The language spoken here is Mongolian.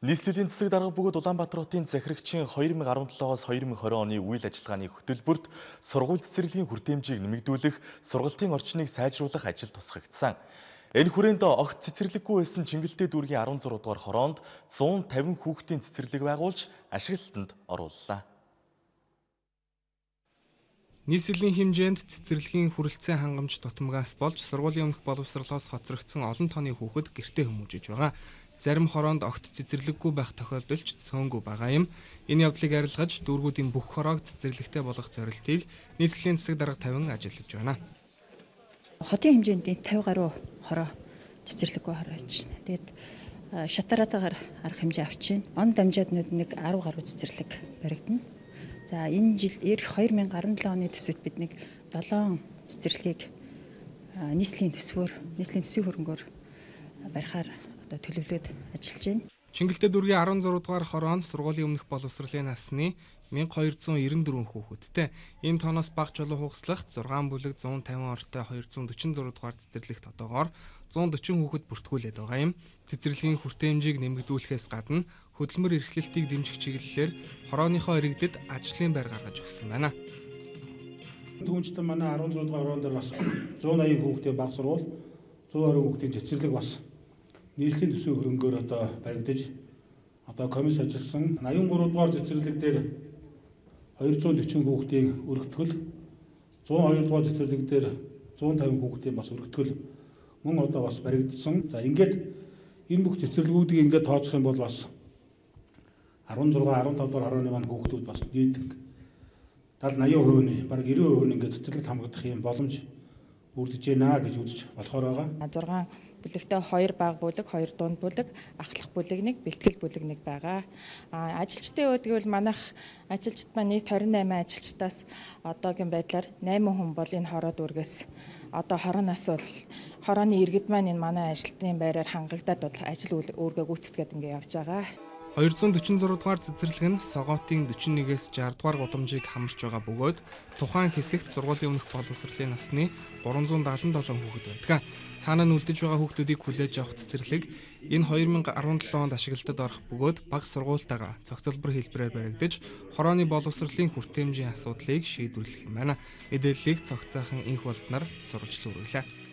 Нийслэлийн засаг дарга бөгөөд Улаанбаатар хотын захирагчийн 2017-оос 2020 оны үйл ажиллагааны хөтөлбөрт сургууль цэцэрлэгийн хүртээмжийг нэмэгдүүлэх, сургалтын орчныг сайжруулах ажил тусгагдсан. Энэ хүрээнд огт цэцэрлэггүй байсан Чингэлтэй дүүргийн 16 дугаар хороонд 150 хүүхдийн цэцэрлэг байгуулж ашиглалтанд орууллаа. Нийслэлийн хэмжээнд цэцэрлэгийн хүрэлцээ хангамж тутамгаас болж сургуулийн өмнөх боловсролоос хоцрогдсон олон тооны хүүхэд гэртээ хүмүүжиж байгаа. Зарим хороонд огт цэцэрлэггүй байх тохиолдолч цөөнгүй байгаа юм. Энэ явдлыг арилгаж дүүргүүдийн бүх хороог цэцэрлэгтэй болгох зорилтыг нийслэлийн засаг дарга тавин ажиллаж байна. Хотын хэмжээнд 50 гаруй хороо цэцэрлэггүй хороо байж байна. Тэгээд шатараатаагаар арга хэмжээ авч байна. Он дамжааднууд нэг 10 гаруй цэцэрлэг баригдана. За энэ жилд 2017 оны төсөвт бид нэг 7 цэцэрлэгийг нийслэлийн төсвийн хөрөнгөөр барихаар одоо төлөвлөд ажиллаж байна. Чингэлтэй дүүргийн 16 дугаар хороонд сургуулийн өмнөх боловсролын насны 1294 хүүхэдтэй. Энэ тооноос бага чулуу хугацлах 6 бүлэг 150 ортой 246 дугаар цэцэрлэгт одоогоор 140 хүүхэд бүртгүүлээд байгаа юм. Цэцэрлэгийн хүртээмжийг нэмэгдүүлэхээс гадна хөдөлмөр эрхлэлтийг дэмжих чиглэлээр хорооныхоо иргэдэд ажлын байр гаргаж өгсөн байна. Түүнчлэн манай 16 дугаар хороонд бас 180 хүүхэдтэй бага сургууль, 120 хүүхдийн цэцэрлэг бас нийслэлийн төсвийн хөрөнгөөр одоо баригдаж одоо комисс ажилласан 83 дугаар цэцэрлэг дээр 240 хүүхдийн өргөтгөл, 102 дугаар цэцэрлэг дээр 150 хүүхдийн бас өргөтгөл мөн одоо бас баригдсан. За ингээд энэ бүх цэцэрлэгүүдийг ингээд тооцох юм бол бас 16, 15 дугаар хорооны маань хүүхдүүд бас нийт 70-80%-ийн бараг 90% ингээд цэцэрлэгт хамрагдах юм боломж бүрдэж байна гэж үзэж болохоор байгаа. 6 бүлэгтэй 2 бага бүлэг, 2 дунд бүлэг, ахлах бүлэг нэг, бэлтгэл бүлэг нэг байгаа. Ажилчдын хувьд гэвэл манайх ажилчид маань нийт 28 ажилчдаас одоогийн байдлаар 8 хүн бол энэ хороо дүүргээс одоо хорооноос бол хорооны иргэд маань энэ манай ажилтны байраар хангагдаад бол ажил үүргээ гүйцэтгээд ингээд явж байгаа. 246 дугаар цэцэрлэг нь Согоотын 41-ээс 60 дугаар гудамжийг хамарч байгаа бөгөөд тухайн хэсэгт сургуулийн өмнөх боловсролын насны 377 хүүхэд байдаг. Цаанаа нь үлдэж байгаа хүүхдүүдийг хүлээж авах цэцэрлэг энэ 2017 онд ашиглалтад орох бөгөөд бага сургуультайгаа цогцлбор хэлбэрээр баригдаж хорооны боловсролын хүртээмжийн асуудлыг шийдвэрлэх юм байна. Мэдээллийг цогцоохон инх болдноор сурвалжлан хүргэлээ.